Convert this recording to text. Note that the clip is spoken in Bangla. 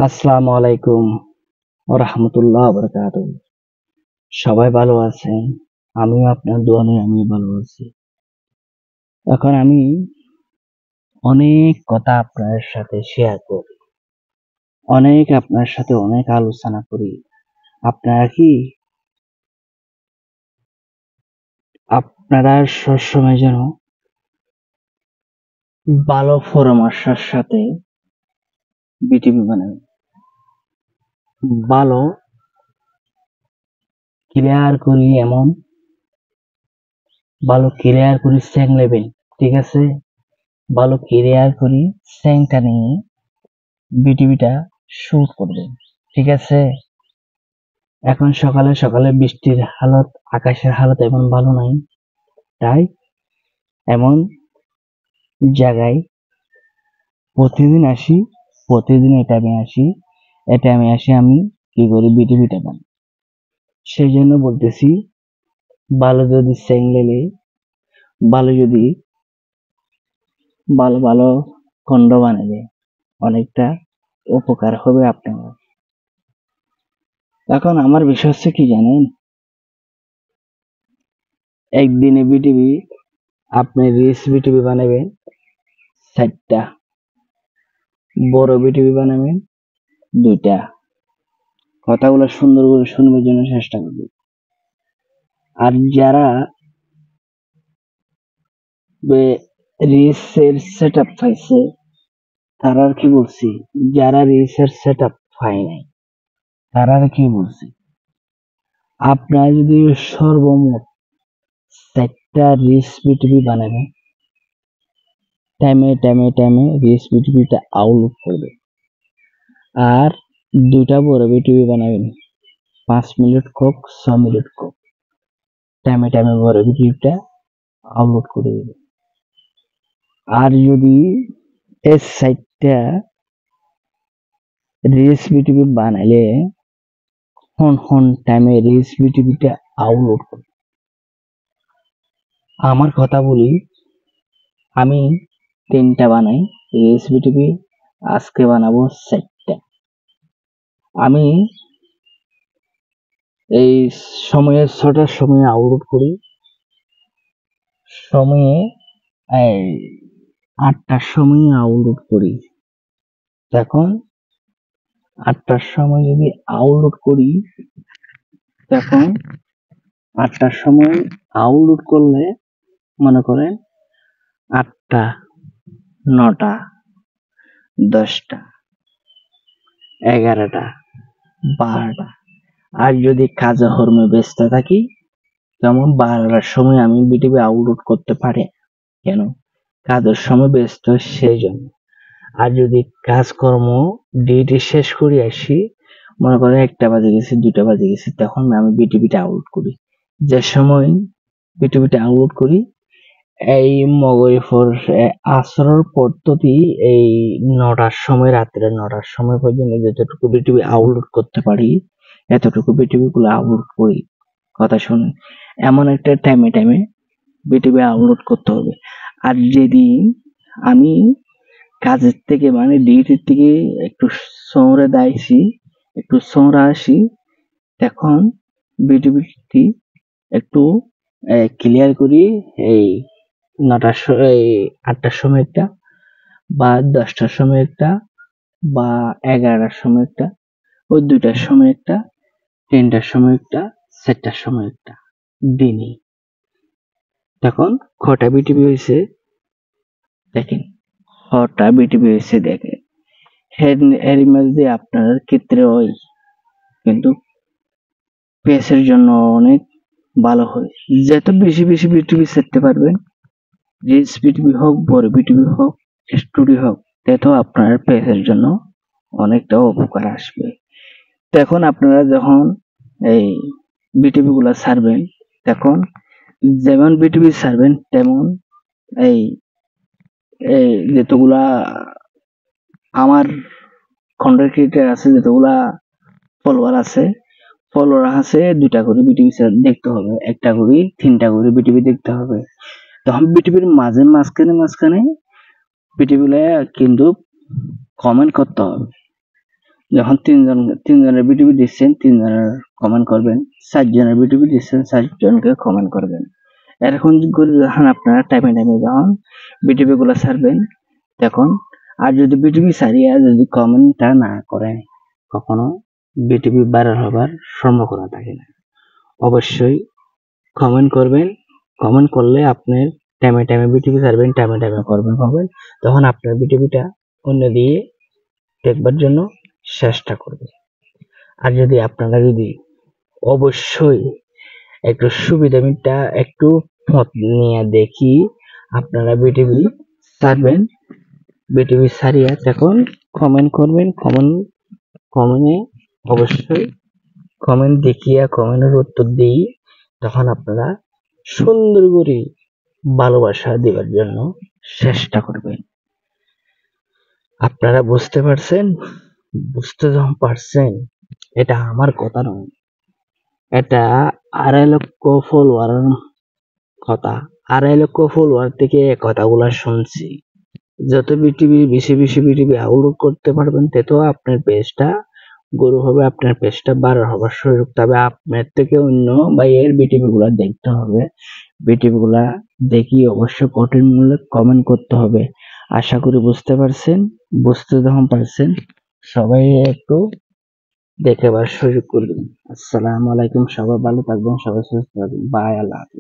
আসসালামু আলাইকুম রাহমাতুল্লাহ বারাকাতুহু। সবাই ভালো আছেন? আমিও আপনার দোয়া নিয়ে আমি ভালো আছি। এখন আমি অনেক কথা আপনার সাথে শেয়ার করি। আপনার সাথে অনেক আলোচনা করি। আপনারা কি আপনারা সবসময় যেন ভালো পরামর্শের সাথে বিটিভি বানাবেন। ভালো ক্লিয়ার করি ভালো ক্লিয়ার করি স্যাং নেবেন। ঠিক আছে? ভালো ক্লিয়ার করি স্যাংটা নিয়ে বিটিভিটা শুট করবেন। ঠিক আছে? এখন সকালে সকালে বৃষ্টির হালত, আকাশের হালত এমন ভালো নাই। তাই এমন জায়গায় প্রতিদিন এই টাইমে আসি আমি কি করি বিটিভিটা বানাই। সেই জন্য বলতেছি ভালো যদি স্যাংলেলে ভালো যদি ভালো ভালো খন্ড বানালে অনেকটা উপকার হবে আপনার। এখন আমার বিষয় হচ্ছে কি জানেন, একদিনে বিটিভি আপনি রিচ বিটিভি বানাবেন 4টা, বড় বিটিভি বানাবেন 2টা। কথাগুলো সুন্দর করে শুনবার জন্য চেষ্টা করবে। আর যারা রিচের সেট আপ পাইছে তারা আর কি বলছি, যারা রিচের সেট আপ পায় নাই তারা আর কি বলছি, আপনারা যদি সর্বমোট 4টা রিচ বিটিভি বানাবেন, টাইমে রিচ বিটিভিটা আপলোড করবে। আর 2টা বড় বিটিভি বানাবেন, 5 মিনিট হোক 6 মিনিট হোক, টাইমে বড় বিটিভিটা আপলোড করে দেবে। আর যদি এই 4টা রিলস বিটিভি বানাইলে হন টাইমে রিলস বিটিভিটা আপলোড করে। আমার কথা বলি, আমি 3টা বানাই রিলস বিটিভি, আজকে বানাবো 4টা। আমি এই সময়ে 6টার সময় আপলোড করি, সময়ে এই 8টার সময় আপলোড করি। এখন 8টার সময় যদি আপলোড করি, তখন 8টার সময় আপলোড করলে মনে করেন 8টা, 9টা, 10টা, 11টা, 12টা। আর যদি কাজে কর্মে ব্যস্ত থাকি তেমন 12টার সময় আমি বিটিভি আপলোড করতে পারি। কেন? কাজের সময় ব্যস্ত সেই জন্য। আর যদি কাজকর্ম ডিউটি শেষ করে আসি, মনে করেন 1টা বাজে গেছে, 2টা বাজে গেছে, তখন আমি বিটিভিটা আপলোড করি। যে সময় বিটিভিটা আপলোড করি এই মগরিফর আসরের পদ্ধতি, এই 9টার সময়, রাত্রে 9টার সময় পর্যন্ত যতটুকু বিটিভি আপলোড করতে পারি এতটুকু বিটিভি গুলো আপলোড করি। কথা শুনুন, এমন একটা টাইমে বিটিভি আপলোড করতে হবে। আর যেদিন আমি কাজের থেকে মানে ডিউটির থেকে একটু শহরে দাইছি, একটু শহরে আসি, তখন বিটিভিটি একটু ক্লিয়ার করি। এই 8টার সময় একটা, বা 10টার সময় একটা, বা 11টার সময় একটা, ওই 2টার সময় একটা, 3টার সময় একটা, 4টার সময় একটা দিনই। তখন কটা বিটিভি হয়েছে দেখেন, কটা বিটিভি হয়েছে দেখেন। এর মধ্যে আপনার ক্ষেত্রে হয়, কিন্তু পেসের জন্য অনেক ভালো হয়। যত বেশি বিটিভি ছাড়তে পারবেন, রিলস বিটিভি হোক, বড় বিটিভি হোক, স্টোরি হোক, তত আপনার পেজের জন্য অনেকটা উপকার আসবে। তখন আপনারা যখন এই বিটিভি গুলা ছাড়বেন, তখন যেমন বিটিভি ছাড়বেন তেমন এই এই যতগুলা আমার কন্টেন্ট ক্রিয়েটর আছে, যতগুলা ফলোয়ার আছে, 2টা করে বিটিভি দেখতে হবে, 1টা করে 3টা করে বিটিভি দেখতে হবে। তখন বিটিভির মাঝখানে বিটিভি কিন্তু কমেন্ট করতে হবে। যখন তিনজনের বিটিভি দিচ্ছেন, তিনজনের কমেন্ট করবেন। 4 জনের বিটিভি দিচ্ছেন, 4 জনকে কমেন্ট করবেন। এরকম করে যখন আপনারা টাইমে যখন বিটিভি গুলো ছাড়বেন, তখন আর যদি বিটিভি ছাড়িয়া যদি কমেন্টটা না করেন, কখনো বিটিভি ভাইরাল হবার সম্ভাবনা থাকে না। অবশ্যই কমেন্ট করবেন। কমেন্ট করলে আপনার টাইমে বিটিভি ছাড়বেন, টাইমে করবেন, তখন আপনার বিটিভিটা অন্য দিয়ে দেখবার জন্য চেষ্টা করবে। আর যদি আপনারা অবশ্যই একটু সুবিধাটা একটু মত নিয়ে দেখি আপনারা বিটিভি ছাড়বেন, বিটিভি ছাড়িয়া তখন কমেন্ট করবেন। কমেন্টে অবশ্যই কমেন্ট দেখিয়া কমেন্টের উত্তর দিই, তখন আপনারা সুন্দর করে ভালোবাসা দেওয়ার জন্য চেষ্টা করবেন। আপনারা বুঝতে পারছেন? বুঝতে যখন পারছেন, এটা আমার কথা নয়, এটা 2.5 লক্ষ ফলোয়ার কথা। 2.5 লক্ষ ফলোয়ার থেকে কথাগুলা শুনছি। যত বেশি বিটিভি আপলোড করতে পারবেন, তত আপনার পেজটা গ্রো হবে, আপনার পেজটা ভাইরাল হবার সুযোগ। তবে আপনার থেকে অন্য ভাইয়ের বিটিভি গুলা দেখতে হবে। বিটিভি গুলা দেখি অবশ্যই কঠিন মূল্যে কমেন্ট করতে হবে। আশা করি বুঝতে পারছেন। বুঝতে যখন পারছেন, সবাই একটু দেখাবার সুযোগ করবেন। আসসালামু আলাইকুম। সবাই ভালো থাকবেন, সবাই সুস্থ থাকবেন। বাই, আল্লাহ হাফেজ।